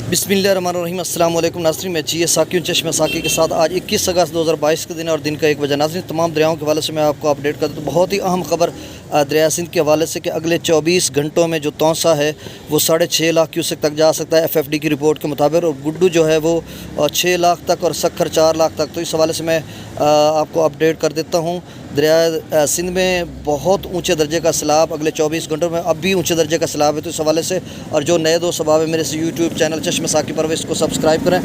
बिस्मिल्लाहिर्रहमानिर्रहीम। अस्सलाम वालेकुम नाज़रीन, मैं जी साकी चश्मे साकी के साथ आज 21 अगस्त 2022 के दिन और दिन का 1 बजा। नाज़रीन, तमाम दरियाओं के हवाले से मैं आपको अपडेट करता हूँ। बहुत ही अहम खबर दरिया सिंध के हवाले से कि अगले 24 घंटों में जो तौसा है वो 6.5 लाख क्यूसेक तक जा सकता है FFD की रिपोर्ट के मुताबिक, और गुड्डू जो है वो 6 लाख तक और सखर 4 लाख तक। तो इस हवाले से मैं आपको अपडेट कर देता हूँ। दरिया सिंध में बहुत ऊंचे दर्जे का सैलाब अगले 24 घंटों में, अब भी ऊंचे दर्जे का सैलाब है। तो इस हवाले से, और जो नए दोस्त सबाब है मेरे से यूट्यूब चैनल चश्मे साकी पर, इसको सब्सक्राइब करें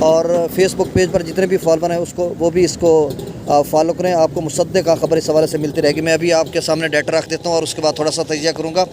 और फेसबुक पेज पर जितने भी फॉलोअर हैं उसको वो भी इसको फॉलो करें। आपको मुसद्दक़ खबर इस हवाले से मिलती रहेगी। मैं अभी आपके सामने डाटा रख देता हूँ और उसके बाद थोड़ा सा तजिया करूँगा।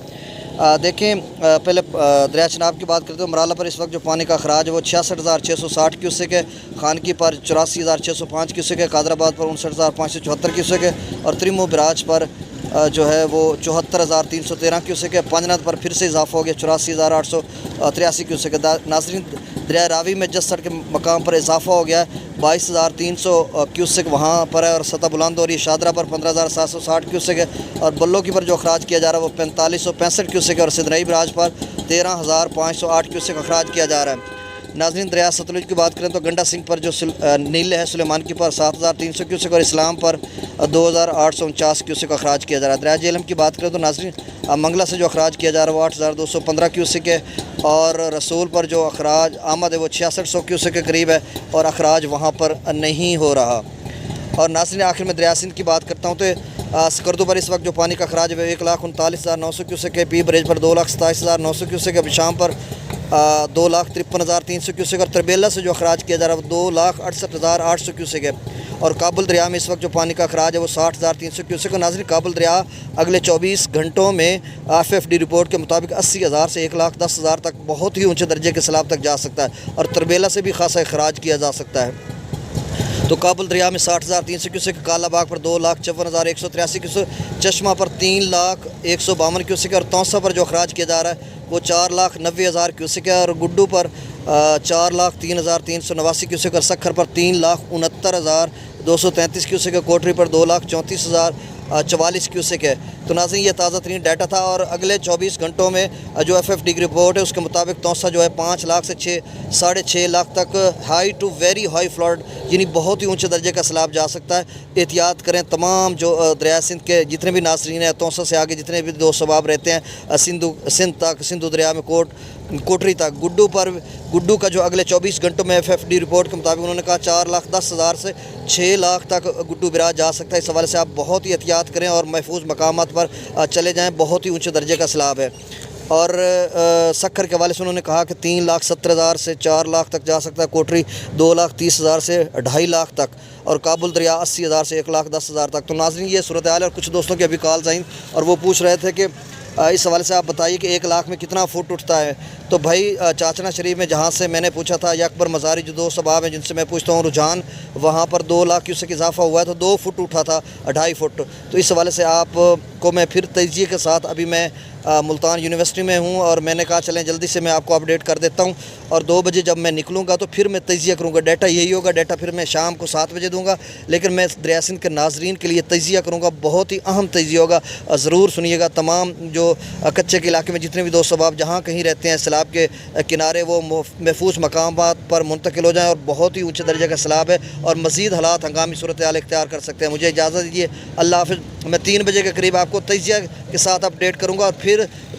देखें, पहले दरिया चनाब की बात करते हैं। मराला पर इस वक्त जो पानी का अखराज है वो 66,660 क्यूसेक है, खानकी पर 84,605 क्यूसेक है, कादराबाद पर 59,574 क्यूसेक है, और त्रिमो बराज पर जो है वो 74,313 क्यूसेक है। पांजनाथ पर फिर से इजाफा हो गया, 84,883 क्यूसेक है। नाज़रीन, दरिया रावी में जसड़ के मकाम पर इजाफा हो गया है, 22,300 क्यूसेक वहाँ पर है और सतह बुलंद हो रही है। शादरा पर 15,760 क्यूसेक है, और बल्लो की पर जो अखराज किया जा रहा है वो 4565 क्यूसेक है, और सिंधरई बराज पर 13,508 क्यूसेक अखराज किया जा रहा है। नाज़रीन, दरिया सतलुज की बात करें तो गंडा सिंह पर जो नील है सुलेमान की पर 7,300 क्यूसेक और इस्लाम पर 2,849 क्यूसेक अखराज किया जा रहा है। दरिया जेलम की बात करें तो नाज़रीन, मंगला से जो अखराज किया जा रहा है वो 8,215 क्यूसेक है, और रसूल पर जो अखराज आमद है वो 6600 क्यूसेक के करीब है, और अखराज वहाँ पर नहीं हो रहा। और नाज़रीन, आखिर में दरिया सिंध की बात करता हूँ तो स्कर्दू पर इस वक्त जो पानी का अखराज है 1,39,900 क्यूसेक है, पी बरेज पर 2,27,900 क्यूसेक है, शाम पर 2,53,300 क्यूसेक, और तरबेला से जो अखराज किया जा रहा है वो 2,68,800 क्यूसेक है, और काबुल दरिया में इस वक्त जो पानी का अखराज है वो 60,300 क्यूसेक है। नाज़रीन, काबुल दरिया अगले 24 घंटों में FFD रिपोर्ट के मुताबिक 80,000 से 1,10,000 तक बहुत ही ऊंचे दर्जे के सैलाब तक जा सकता है, और तरबेला से भी खासा अखराज किया जा सकता है। तो काबुल दरिया में 60,300 क्यूसेक, कालाबाग पर 2,54,183 क्यूसेक, चश्मा पर 3,152 क्यूसेक, और तौसा पर जो अखराज किया जा रहा है वो 4,90,000 क्यूसेक है, और गुड्डू पर 4,03,389 क्यूसेक, और सखर पर 3,69,233 क्यूसेक है, कोटरी पर 2,34,044 क्यूसेक है। तो नाज़रीन, ये ताज़ा तरीन डाटा था, और अगले 24 घंटों में जो FFD की रिपोर्ट है उसके मुताबिक तौसा जो है 5 लाख से 6.5 लाख तक high to very high flood, यानी बहुत ही ऊंचे दर्जे का सैलाब जा सकता है। एहतियात करें तमाम जो दरिया सिंध के जितने भी नाज़रीन हैं, तौसा से आगे जितने भी दोस्त सबाब रहते हैं, सिंध तक, सिंधु दरिया में कोटरी तक, गुड्डू का जो अगले 24 घंटों में FFD रिपोर्ट के मुताबिक उन्होंने कहा 4,10,000 से 6 लाख तक गुड्डू बिराज जा सकता है। इस हवाले से आप बहुत ही एहतियात करें और महफूज मकामात पर चले जाएं, बहुत ही ऊंचे दर्जे का सैलाब है। और सखर के हवाले से उन्होंने कहा कि 3,70,000 से 4 लाख तक जा सकता है, कोटरी 2,30,000 से 2.5 लाख तक, और काबुल दरिया 80,000 से 1,10,000 तक। तो नाज़रीन, ये सूरत हाल है। और कुछ दोस्तों के अभी कॉल्स आई और वो पूछ रहे थे कि इस हवाले से आप बताइए कि 1 लाख में कितना फुट उठता है। तो भाई, चाचना शरीफ में जहाँ से मैंने पूछा था, यकबर मज़ारी जो दो सबाब हैं जिनसे मैं पूछता हूँ रुझान, वहाँ पर 2 लाख क्यूसेक इजाफा हुआ है, तो 2 फुट उठा था, 2.5 फुट। तो इस हवाले से आपको मैं फिर तजिए के साथ, अभी मैं मुल्तान यूनिवर्सिटी में हूँ और मैंने कहा चलें जल्दी से मैं आपको अपडेट कर देता हूँ, और 2 बजे जब मैं निकलूँगा तो फिर मैं तजिया करूँगा। डाटा यही होगा, डाटा फिर मैं शाम को 7 बजे दूँगा, लेकिन मैं दरिया सिंध के नाजरीन के लिए तजिया करूँगा, बहुत ही अहम तजिया होगा। ज़रूर सुनिएगा। तमाम जो कच्चे के इलाके में जितने भी दोस्त सबाब जहाँ कहीं रहते हैं सैलाब के किनारे, वो महफूज मकामात पर मुंतकिल हो जाएँ, और बहुत ही ऊँचे दर्जे का सैलाब है, और मज़ीद हालात हंगामी सूरत हाल इख्तियार कर सकते हैं। मुझे इजाज़त दीजिए, अल्लाह हाफ़िज़। मैं 3 बजे के करीब आपको तजिया के साथ अपडेट करूँगा, और फिर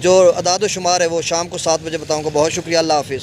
जो अदाद व शुमार है वो शाम को 7 बजे बताऊँगा। बहुत शुक्रिया, अल्लाह हाफ़िज़।